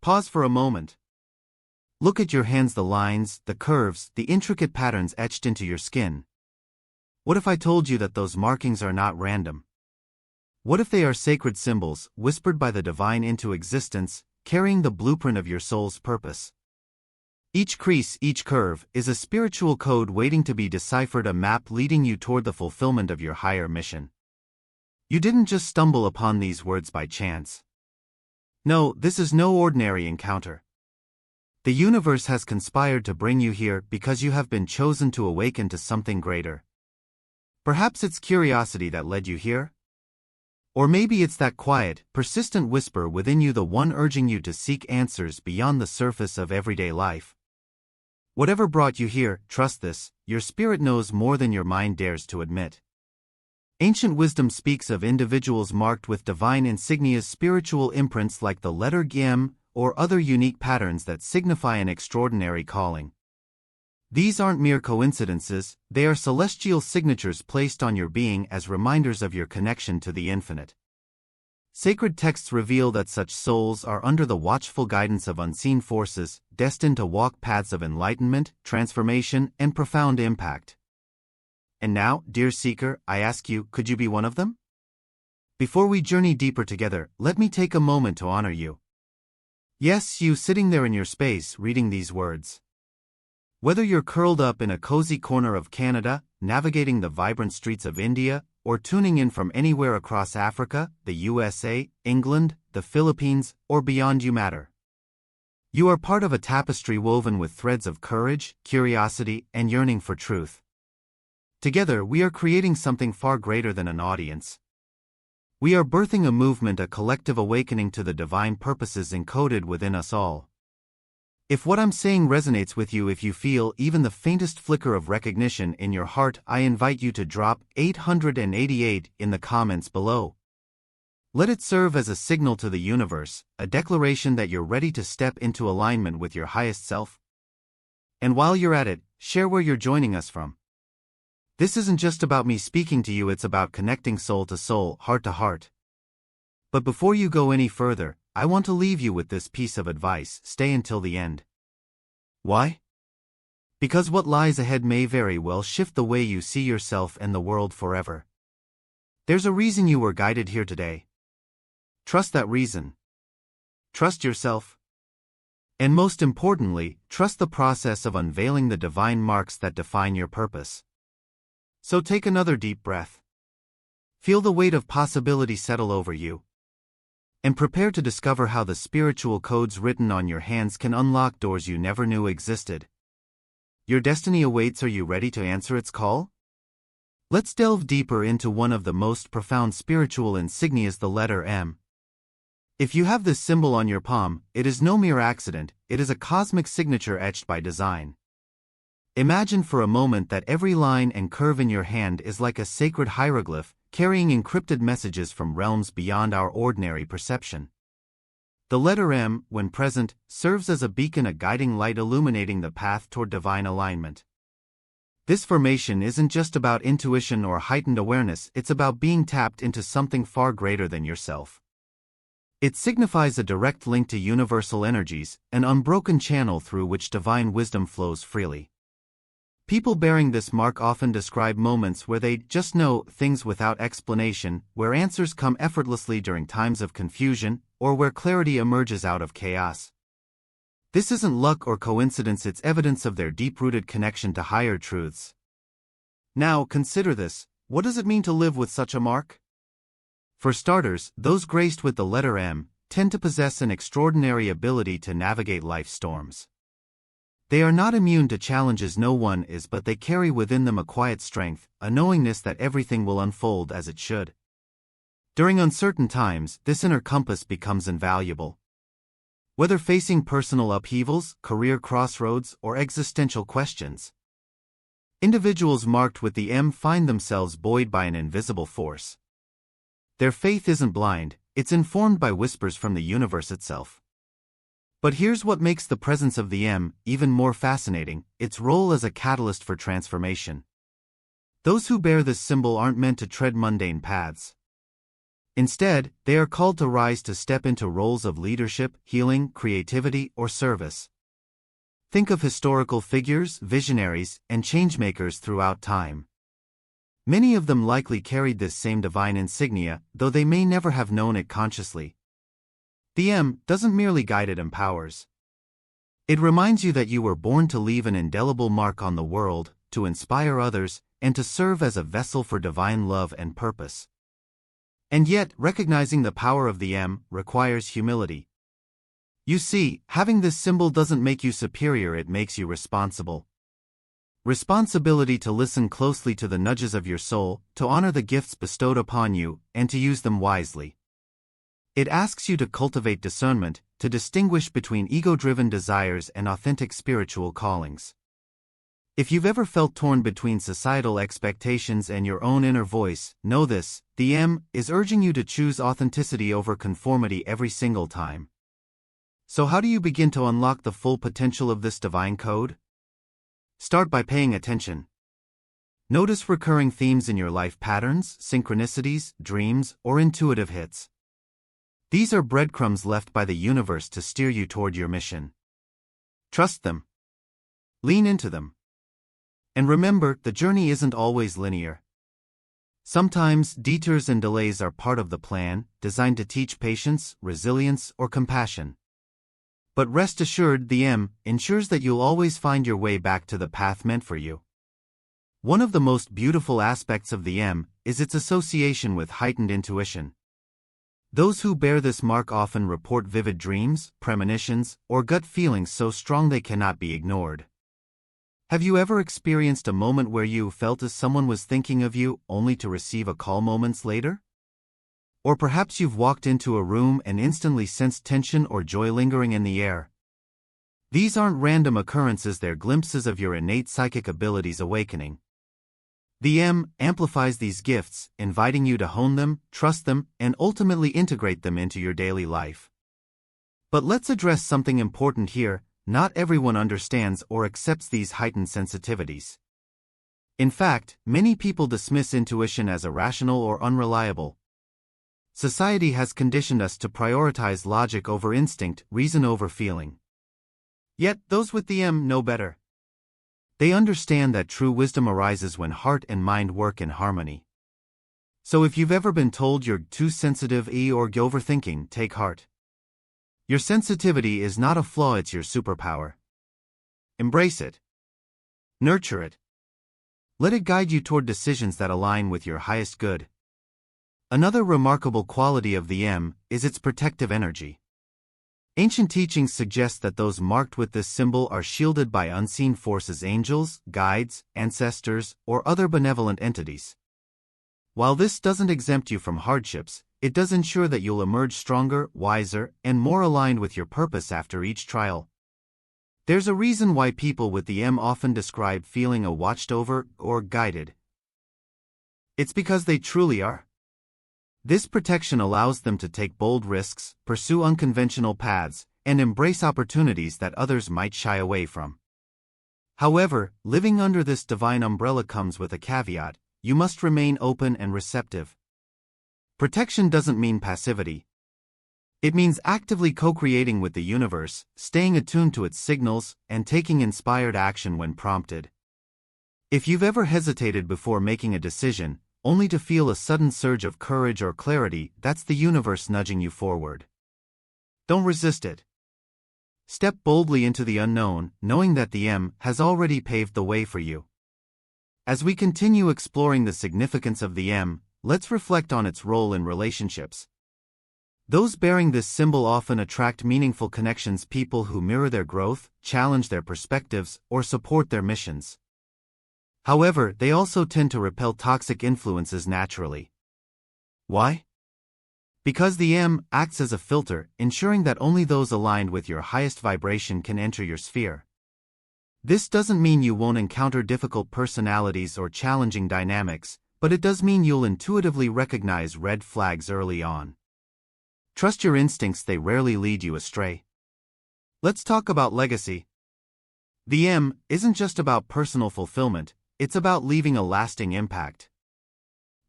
Pause for a moment. Look at your hands, the lines, the curves, the intricate patterns etched into your skin. What if I told you that those markings are not random? What if they are sacred symbols, whispered by the divine into existence, carrying the blueprint of your soul's purpose? Each crease, each curve, is a spiritual code waiting to be deciphered, a map leading you toward the fulfillment of your higher mission. You didn't just stumble upon these words by chance. No, this is no ordinary encounter. The universe has conspired to bring you here because you have been chosen to awaken to something greater. Perhaps it's curiosity that led you here? Or maybe it's that quiet, persistent whisper within you, the one urging you to seek answers beyond the surface of everyday life. Whatever brought you here, trust this, your spirit knows more than your mind dares to admit. Ancient wisdom speaks of individuals marked with divine insignias, spiritual imprints like the letter GM, or other unique patterns that signify an extraordinary calling. These aren't mere coincidences, they are celestial signatures placed on your being as reminders of your connection to the infinite. Sacred texts reveal that such souls are under the watchful guidance of unseen forces, destined to walk paths of enlightenment, transformation, and profound impact. And now, dear seeker, I ask you, could you be one of them? Before we journey deeper together, let me take a moment to honor you. Yes, you sitting there in your space, reading these words. Whether you're curled up in a cozy corner of Canada, navigating the vibrant streets of India, or tuning in from anywhere across Africa, the USA, England, the Philippines, or beyond, you matter. You are part of a tapestry woven with threads of courage, curiosity, and yearning for truth. Together, we are creating something far greater than an audience. We are birthing a movement, a collective awakening to the divine purposes encoded within us all. If what I'm saying resonates with you, if you feel even the faintest flicker of recognition in your heart, I invite you to drop 888 in the comments below. Let it serve as a signal to the universe, a declaration that you're ready to step into alignment with your highest self. And while you're at it, share where you're joining us from. This isn't just about me speaking to you, it's about connecting soul to soul, heart to heart. But before you go any further, I want to leave you with this piece of advice: stay until the end. Why? Because what lies ahead may very well shift the way you see yourself and the world forever. There's a reason you were guided here today. Trust that reason. Trust yourself. And most importantly, trust the process of unveiling the divine marks that define your purpose. So take another deep breath. Feel the weight of possibility settle over you. And prepare to discover how the spiritual codes written on your hands can unlock doors you never knew existed. Your destiny awaits. Are you ready to answer its call? Let's delve deeper into one of the most profound spiritual insignias, the letter M. If you have this symbol on your palm, it is no mere accident, it is a cosmic signature etched by design. Imagine for a moment that every line and curve in your hand is like a sacred hieroglyph, carrying encrypted messages from realms beyond our ordinary perception. The letter M, when present, serves as a beacon, a guiding light illuminating the path toward divine alignment. This formation isn't just about intuition or heightened awareness, it's about being tapped into something far greater than yourself. It signifies a direct link to universal energies, an unbroken channel through which divine wisdom flows freely. People bearing this mark often describe moments where they just know things without explanation, where answers come effortlessly during times of confusion, or where clarity emerges out of chaos. This isn't luck or coincidence, it's evidence of their deep-rooted connection to higher truths. Now, consider this: what does it mean to live with such a mark? For starters, those graced with the letter M tend to possess an extraordinary ability to navigate life's storms. They are not immune to challenges, no one is, but they carry within them a quiet strength, a knowingness that everything will unfold as it should. During uncertain times, this inner compass becomes invaluable. Whether facing personal upheavals, career crossroads, or existential questions, individuals marked with the M find themselves buoyed by an invisible force. Their faith isn't blind, it's informed by whispers from the universe itself. But here's what makes the presence of the M even more fascinating: its role as a catalyst for transformation. Those who bear this symbol aren't meant to tread mundane paths. Instead, they are called to rise to step into roles of leadership, healing, creativity, or service. Think of historical figures, visionaries, and changemakers throughout time. Many of them likely carried this same divine insignia, though they may never have known it consciously. The M doesn't merely guide, it empowers. It reminds you that you were born to leave an indelible mark on the world, to inspire others, and to serve as a vessel for divine love and purpose. And yet, recognizing the power of the M requires humility. You see, having this symbol doesn't make you superior, it makes you responsible. Responsibility to listen closely to the nudges of your soul, to honor the gifts bestowed upon you, and to use them wisely. It asks you to cultivate discernment, to distinguish between ego-driven desires and authentic spiritual callings. If you've ever felt torn between societal expectations and your own inner voice, know this: the M is urging you to choose authenticity over conformity every single time. So how do you begin to unlock the full potential of this divine code? Start by paying attention. Notice recurring themes in your life: patterns, synchronicities, dreams, or intuitive hits. These are breadcrumbs left by the universe to steer you toward your mission. Trust them. Lean into them. And remember, the journey isn't always linear. Sometimes, detours and delays are part of the plan, designed to teach patience, resilience, or compassion. But rest assured, the M ensures that you'll always find your way back to the path meant for you. One of the most beautiful aspects of the M is its association with heightened intuition. Those who bear this mark often report vivid dreams, premonitions, or gut feelings so strong they cannot be ignored. Have you ever experienced a moment where you felt as someone was thinking of you, only to receive a call moments later? Or perhaps you've walked into a room and instantly sensed tension or joy lingering in the air. These aren't random occurrences, they're glimpses of your innate psychic abilities awakening. The M amplifies these gifts, inviting you to hone them, trust them, and ultimately integrate them into your daily life. But let's address something important here: not everyone understands or accepts these heightened sensitivities. In fact, many people dismiss intuition as irrational or unreliable. Society has conditioned us to prioritize logic over instinct, reason over feeling. Yet, those with the M know better. They understand that true wisdom arises when heart and mind work in harmony. So if you've ever been told you're too sensitive or overthinking, take heart. Your sensitivity is not a flaw, it's your superpower. Embrace it. Nurture it. Let it guide you toward decisions that align with your highest good. Another remarkable quality of the M is its protective energy. Ancient teachings suggest that those marked with this symbol are shielded by unseen forces: angels, guides, ancestors, or other benevolent entities. While this doesn't exempt you from hardships, it does ensure that you'll emerge stronger, wiser, and more aligned with your purpose after each trial. There's a reason why people with the M often describe feeling watched over or guided. It's because they truly are. This protection allows them to take bold risks, pursue unconventional paths, and embrace opportunities that others might shy away from. However, living under this divine umbrella comes with a caveat: you must remain open and receptive. Protection doesn't mean passivity. It means actively co-creating with the universe, staying attuned to its signals, and taking inspired action when prompted. If you've ever hesitated before making a decision, only to feel a sudden surge of courage or clarity, that's the universe nudging you forward. Don't resist it. Step boldly into the unknown, knowing that the M has already paved the way for you. As we continue exploring the significance of the M, let's reflect on its role in relationships. Those bearing this symbol often attract meaningful connections: people who mirror their growth, challenge their perspectives, or support their missions. However, they also tend to repel toxic influences naturally. Why? Because the M acts as a filter, ensuring that only those aligned with your highest vibration can enter your sphere. This doesn't mean you won't encounter difficult personalities or challenging dynamics, but it does mean you'll intuitively recognize red flags early on. Trust your instincts, they rarely lead you astray. Let's talk about legacy. The M isn't just about personal fulfillment, it's about leaving a lasting impact.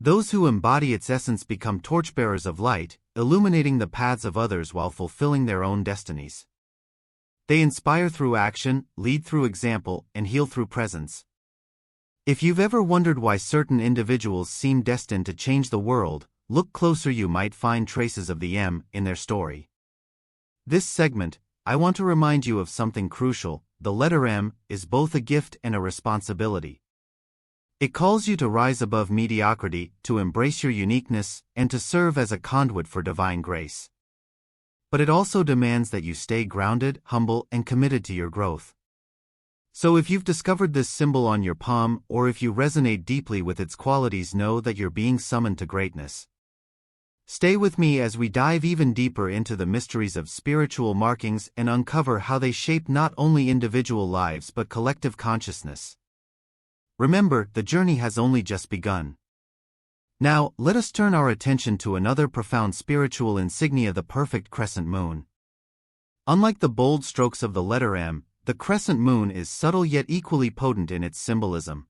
Those who embody its essence become torchbearers of light, illuminating the paths of others while fulfilling their own destinies. They inspire through action, lead through example, and heal through presence. If you've ever wondered why certain individuals seem destined to change the world, look closer. You might find traces of the M in their story. This segment, I want to remind you of something crucial. The letter M is both a gift and a responsibility. It calls you to rise above mediocrity, to embrace your uniqueness, and to serve as a conduit for divine grace. But it also demands that you stay grounded, humble, and committed to your growth. So if you've discovered this symbol on your palm, or if you resonate deeply with its qualities, know that you're being summoned to greatness. Stay with me as we dive even deeper into the mysteries of spiritual markings and uncover how they shape not only individual lives but collective consciousness. Remember, the journey has only just begun. Now, let us turn our attention to another profound spiritual insignia: the perfect crescent moon. Unlike the bold strokes of the letter M, the crescent moon is subtle yet equally potent in its symbolism.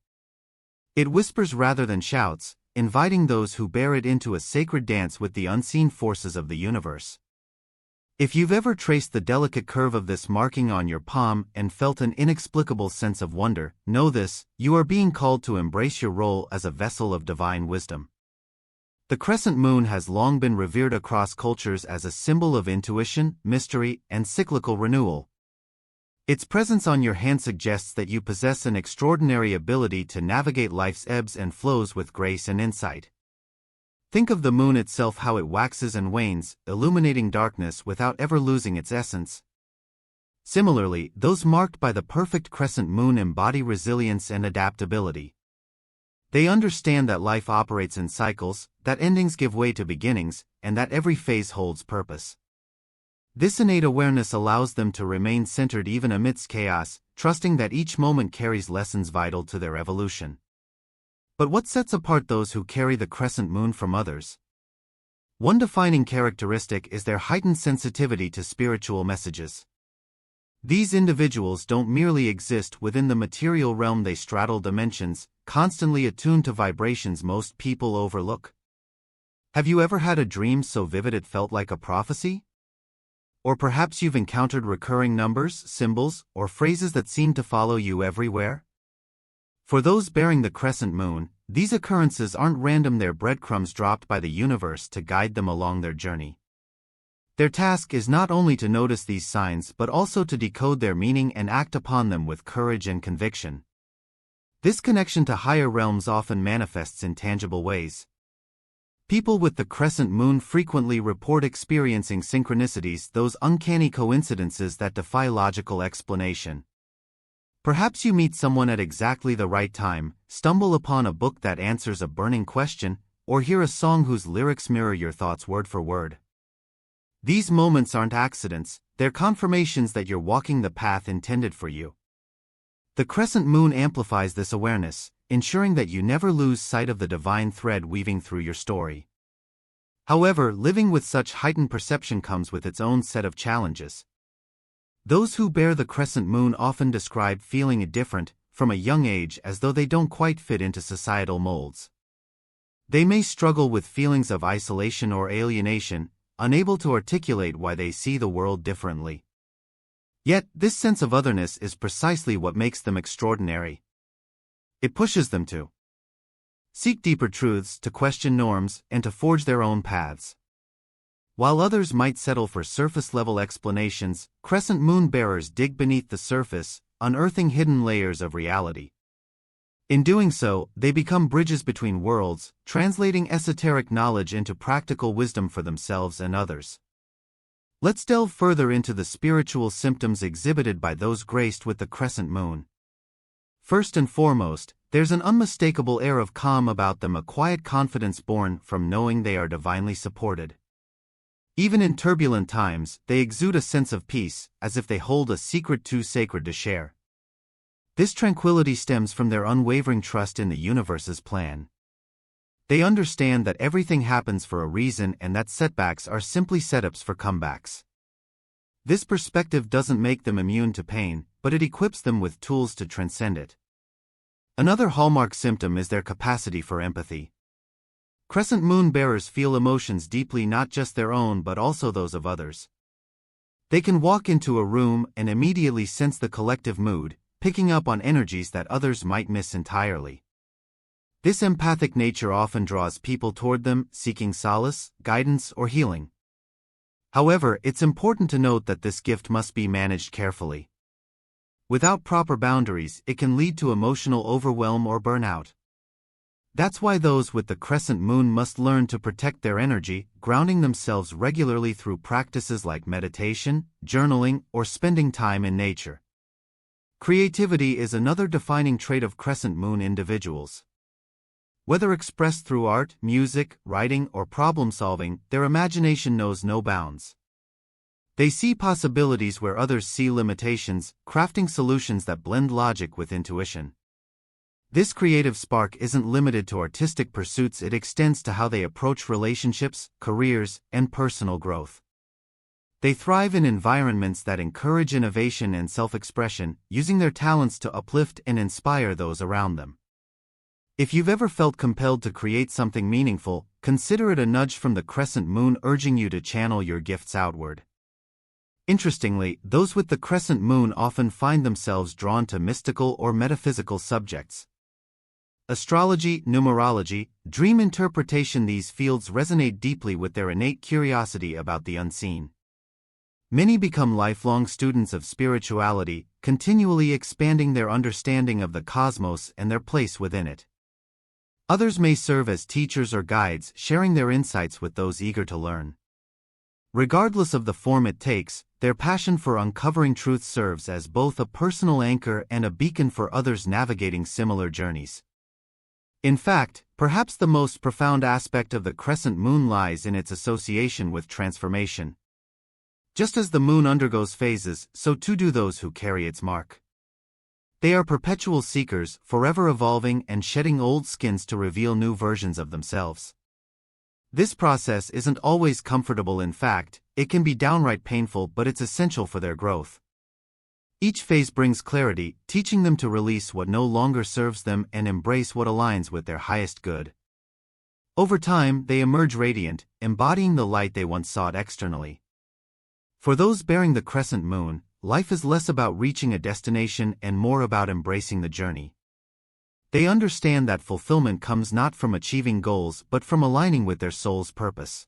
It whispers rather than shouts, inviting those who bear it into a sacred dance with the unseen forces of the universe. If you've ever traced the delicate curve of this marking on your palm and felt an inexplicable sense of wonder, know this: you are being called to embrace your role as a vessel of divine wisdom. The crescent moon has long been revered across cultures as a symbol of intuition, mystery, and cyclical renewal. Its presence on your hand suggests that you possess an extraordinary ability to navigate life's ebbs and flows with grace and insight. Think of the moon itself, how it waxes and wanes, illuminating darkness without ever losing its essence. Similarly, those marked by the perfect crescent moon embody resilience and adaptability. They understand that life operates in cycles, that endings give way to beginnings, and that every phase holds purpose. This innate awareness allows them to remain centered even amidst chaos, trusting that each moment carries lessons vital to their evolution. But what sets apart those who carry the crescent moon from others? One defining characteristic is their heightened sensitivity to spiritual messages. These individuals don't merely exist within the material realm, they straddle dimensions, constantly attuned to vibrations most people overlook. Have you ever had a dream so vivid it felt like a prophecy? Or perhaps you've encountered recurring numbers, symbols, or phrases that seem to follow you everywhere? For those bearing the crescent moon, these occurrences aren't random, they're breadcrumbs dropped by the universe to guide them along their journey. Their task is not only to notice these signs but also to decode their meaning and act upon them with courage and conviction. This connection to higher realms often manifests in tangible ways. People with the crescent moon frequently report experiencing synchronicities, those uncanny coincidences that defy logical explanation. Perhaps you meet someone at exactly the right time, stumble upon a book that answers a burning question, or hear a song whose lyrics mirror your thoughts word for word. These moments aren't accidents, they're confirmations that you're walking the path intended for you. The crescent moon amplifies this awareness, ensuring that you never lose sight of the divine thread weaving through your story. However, living with such heightened perception comes with its own set of challenges. Those who bear the crescent moon often describe feeling different from a young age, as though they don't quite fit into societal molds. They may struggle with feelings of isolation or alienation, unable to articulate why they see the world differently. Yet, this sense of otherness is precisely what makes them extraordinary. It pushes them to seek deeper truths, to question norms, and to forge their own paths. While others might settle for surface-level explanations, crescent moon bearers dig beneath the surface, unearthing hidden layers of reality. In doing so, they become bridges between worlds, translating esoteric knowledge into practical wisdom for themselves and others. Let's delve further into the spiritual symptoms exhibited by those graced with the crescent moon. First and foremost, there's an unmistakable air of calm about them, a quiet confidence born from knowing they are divinely supported. Even in turbulent times, they exude a sense of peace, as if they hold a secret too sacred to share. This tranquility stems from their unwavering trust in the universe's plan. They understand that everything happens for a reason and that setbacks are simply setups for comebacks. This perspective doesn't make them immune to pain, but it equips them with tools to transcend it. Another hallmark symptom is their capacity for empathy. Crescent moon bearers feel emotions deeply, not just their own but also those of others. They can walk into a room and immediately sense the collective mood, picking up on energies that others might miss entirely. This empathic nature often draws people toward them, seeking solace, guidance, or healing. However, it's important to note that this gift must be managed carefully. Without proper boundaries, it can lead to emotional overwhelm or burnout. That's why those with the crescent moon must learn to protect their energy, grounding themselves regularly through practices like meditation, journaling, or spending time in nature. Creativity is another defining trait of crescent moon individuals. Whether expressed through art, music, writing, or problem-solving, their imagination knows no bounds. They see possibilities where others see limitations, crafting solutions that blend logic with intuition. This creative spark isn't limited to artistic pursuits, it extends to how they approach relationships, careers, and personal growth. They thrive in environments that encourage innovation and self-expression, using their talents to uplift and inspire those around them. If you've ever felt compelled to create something meaningful, consider it a nudge from the crescent moon urging you to channel your gifts outward. Interestingly, those with the crescent moon often find themselves drawn to mystical or metaphysical subjects. Astrology, numerology, dream interpretation, these fields resonate deeply with their innate curiosity about the unseen. Many become lifelong students of spirituality, continually expanding their understanding of the cosmos and their place within it. Others may serve as teachers or guides, sharing their insights with those eager to learn. Regardless of the form it takes, their passion for uncovering truth serves as both a personal anchor and a beacon for others navigating similar journeys. In fact, perhaps the most profound aspect of the crescent moon lies in its association with transformation. Just as the moon undergoes phases, so too do those who carry its mark. They are perpetual seekers, forever evolving and shedding old skins to reveal new versions of themselves. This process isn't always comfortable. In fact, it can be downright painful, but it's essential for their growth. Each phase brings clarity, teaching them to release what no longer serves them and embrace what aligns with their highest good. Over time, they emerge radiant, embodying the light they once sought externally. For those bearing the crescent moon, life is less about reaching a destination and more about embracing the journey. They understand that fulfillment comes not from achieving goals but from aligning with their soul's purpose.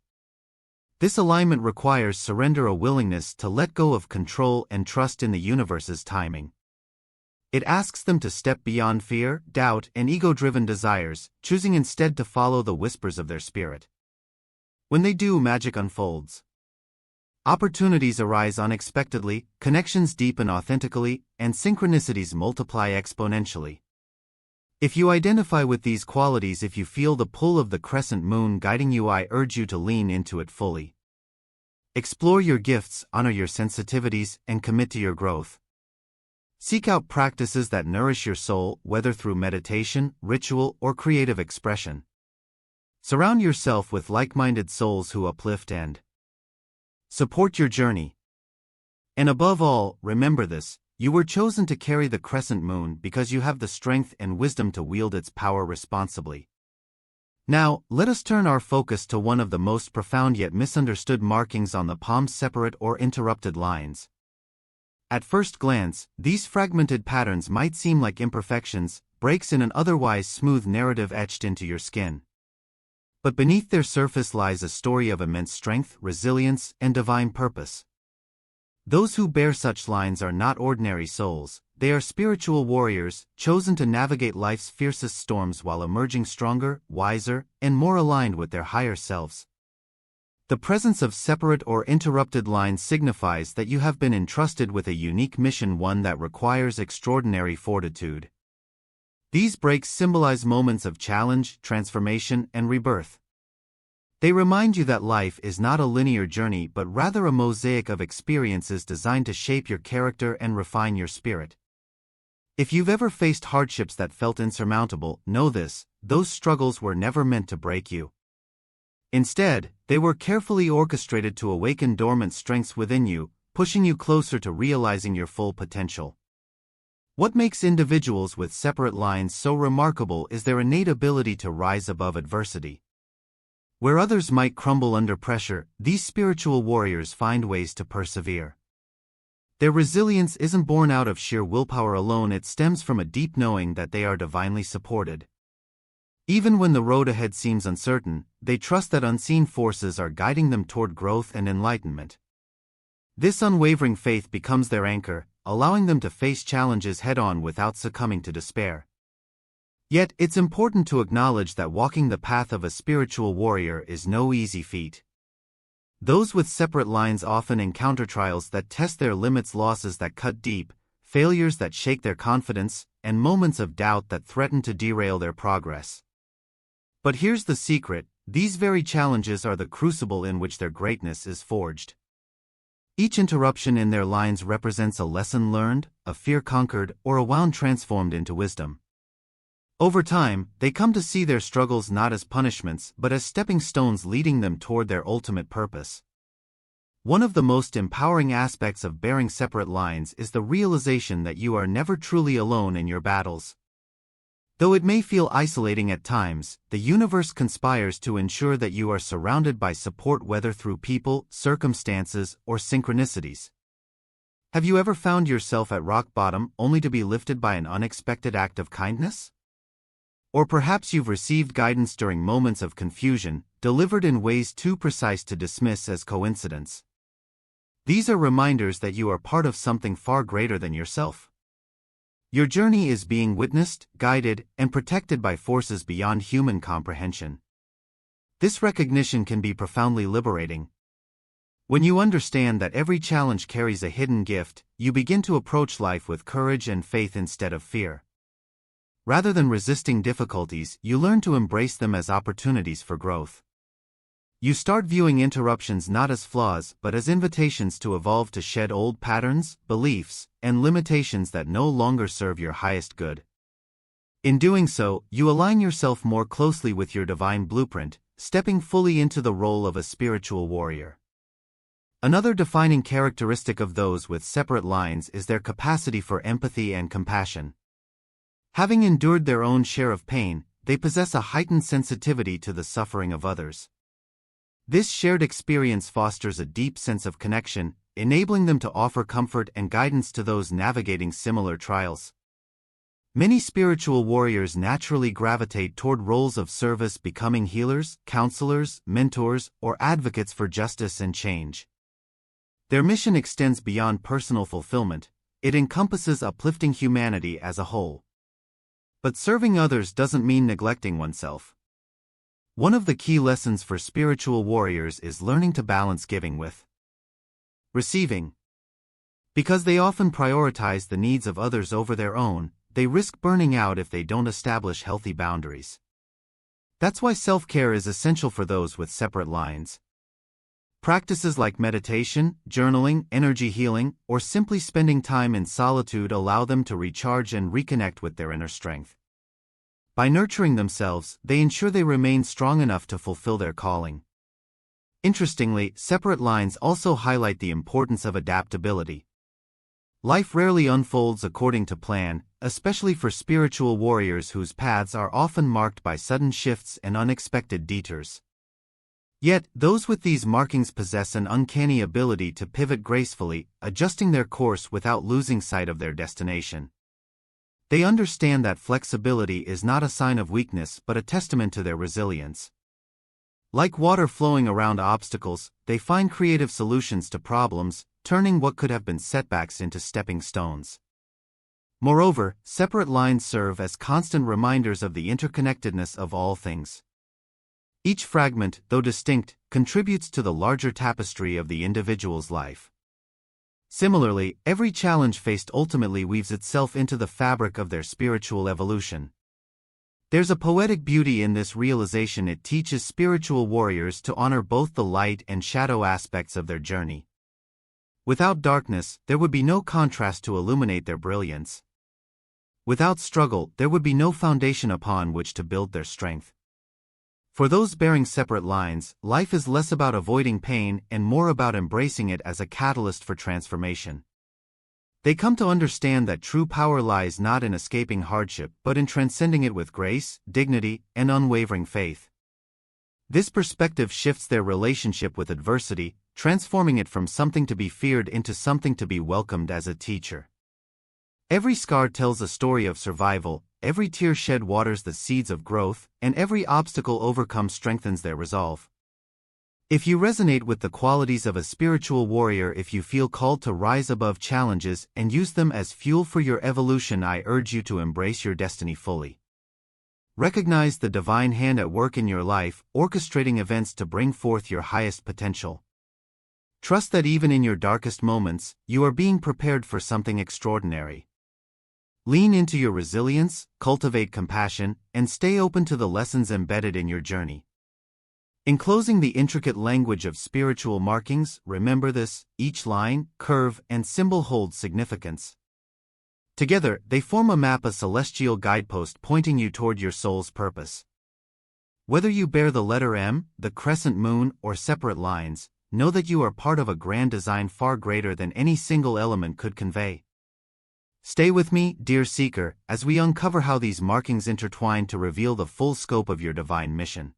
This alignment requires surrender, a willingness to let go of control and trust in the universe's timing. It asks them to step beyond fear, doubt, and ego-driven desires, choosing instead to follow the whispers of their spirit. When they do, magic unfolds. Opportunities arise unexpectedly, connections deepen authentically, and synchronicities multiply exponentially. If you identify with these qualities, if you feel the pull of the crescent moon guiding you, I urge you to lean into it fully. Explore your gifts, honor your sensitivities, and commit to your growth. Seek out practices that nourish your soul, whether through meditation, ritual, or creative expression. Surround yourself with like-minded souls who uplift and support your journey. And above all, remember this: you were chosen to carry the crescent moon because you have the strength and wisdom to wield its power responsibly. Now, let us turn our focus to one of the most profound yet misunderstood markings on the palm's separate or interrupted lines. At first glance, these fragmented patterns might seem like imperfections, breaks in an otherwise smooth narrative etched into your skin. But beneath their surface lies a story of immense strength, resilience, and divine purpose. Those who bear such lines are not ordinary souls, they are spiritual warriors, chosen to navigate life's fiercest storms while emerging stronger, wiser, and more aligned with their higher selves. The presence of separate or interrupted lines signifies that you have been entrusted with a unique mission, one that requires extraordinary fortitude. These breaks symbolize moments of challenge, transformation, and rebirth. They remind you that life is not a linear journey but rather a mosaic of experiences designed to shape your character and refine your spirit. If you've ever faced hardships that felt insurmountable, know this: those struggles were never meant to break you. Instead, they were carefully orchestrated to awaken dormant strengths within you, pushing you closer to realizing your full potential. What makes individuals with separate lines so remarkable is their innate ability to rise above adversity. Where others might crumble under pressure, these spiritual warriors find ways to persevere. Their resilience isn't born out of sheer willpower alone, it stems from a deep knowing that they are divinely supported. Even when the road ahead seems uncertain, they trust that unseen forces are guiding them toward growth and enlightenment. This unwavering faith becomes their anchor, allowing them to face challenges head-on without succumbing to despair. Yet, it's important to acknowledge that walking the path of a spiritual warrior is no easy feat. Those with separate lines often encounter trials that test their limits, losses that cut deep, failures that shake their confidence, and moments of doubt that threaten to derail their progress. But here's the secret: these very challenges are the crucible in which their greatness is forged. Each interruption in their lines represents a lesson learned, a fear conquered, or a wound transformed into wisdom. Over time, they come to see their struggles not as punishments but as stepping stones leading them toward their ultimate purpose. One of the most empowering aspects of bearing separate lines is the realization that you are never truly alone in your battles. Though it may feel isolating at times, the universe conspires to ensure that you are surrounded by support, whether through people, circumstances, or synchronicities. Have you ever found yourself at rock bottom only to be lifted by an unexpected act of kindness? Or perhaps you've received guidance during moments of confusion, delivered in ways too precise to dismiss as coincidence. These are reminders that you are part of something far greater than yourself. Your journey is being witnessed, guided, and protected by forces beyond human comprehension. This recognition can be profoundly liberating. When you understand that every challenge carries a hidden gift, you begin to approach life with courage and faith instead of fear. Rather than resisting difficulties, you learn to embrace them as opportunities for growth. You start viewing interruptions not as flaws but as invitations to evolve, to shed old patterns, beliefs, and limitations that no longer serve your highest good. In doing so, you align yourself more closely with your divine blueprint, stepping fully into the role of a spiritual warrior. Another defining characteristic of those with separate lines is their capacity for empathy and compassion. Having endured their own share of pain, they possess a heightened sensitivity to the suffering of others. This shared experience fosters a deep sense of connection, enabling them to offer comfort and guidance to those navigating similar trials. Many spiritual warriors naturally gravitate toward roles of service, becoming healers, counselors, mentors, or advocates for justice and change. Their mission extends beyond personal fulfillment; it encompasses uplifting humanity as a whole. But serving others doesn't mean neglecting oneself. One of the key lessons for spiritual warriors is learning to balance giving with receiving. Because they often prioritize the needs of others over their own, they risk burning out if they don't establish healthy boundaries. That's why self-care is essential for those with separate lines. Practices like meditation, journaling, energy healing, or simply spending time in solitude allow them to recharge and reconnect with their inner strength. By nurturing themselves, they ensure they remain strong enough to fulfill their calling. Interestingly, separate lines also highlight the importance of adaptability. Life rarely unfolds according to plan, especially for spiritual warriors whose paths are often marked by sudden shifts and unexpected detours. Yet, those with these markings possess an uncanny ability to pivot gracefully, adjusting their course without losing sight of their destination. They understand that flexibility is not a sign of weakness but a testament to their resilience. Like water flowing around obstacles, they find creative solutions to problems, turning what could have been setbacks into stepping stones. Moreover, separate lines serve as constant reminders of the interconnectedness of all things. Each fragment, though distinct, contributes to the larger tapestry of the individual's life. Similarly, every challenge faced ultimately weaves itself into the fabric of their spiritual evolution. There's a poetic beauty in this realization. It teaches spiritual warriors to honor both the light and shadow aspects of their journey. Without darkness, there would be no contrast to illuminate their brilliance. Without struggle, there would be no foundation upon which to build their strength. For those bearing separate lines, life is less about avoiding pain and more about embracing it as a catalyst for transformation. They come to understand that true power lies not in escaping hardship but in transcending it with grace, dignity, and unwavering faith. This perspective shifts their relationship with adversity, transforming it from something to be feared into something to be welcomed as a teacher. Every scar tells a story of survival, every tear shed waters the seeds of growth, and every obstacle overcome strengthens their resolve. If you resonate with the qualities of a spiritual warrior, if you feel called to rise above challenges and use them as fuel for your evolution, I urge you to embrace your destiny fully. Recognize the divine hand at work in your life, orchestrating events to bring forth your highest potential. Trust that even in your darkest moments, you are being prepared for something extraordinary. Lean into your resilience, cultivate compassion, and stay open to the lessons embedded in your journey. Enclosing the intricate language of spiritual markings, remember this: each line, curve, and symbol holds significance. Together, they form a map, a celestial guidepost pointing you toward your soul's purpose. Whether you bear the letter M, the crescent moon, or separate lines, know that you are part of a grand design far greater than any single element could convey. Stay with me, dear seeker, as we uncover how these markings intertwine to reveal the full scope of your divine mission.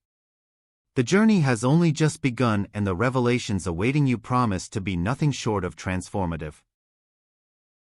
The journey has only just begun, and the revelations awaiting you promise to be nothing short of transformative.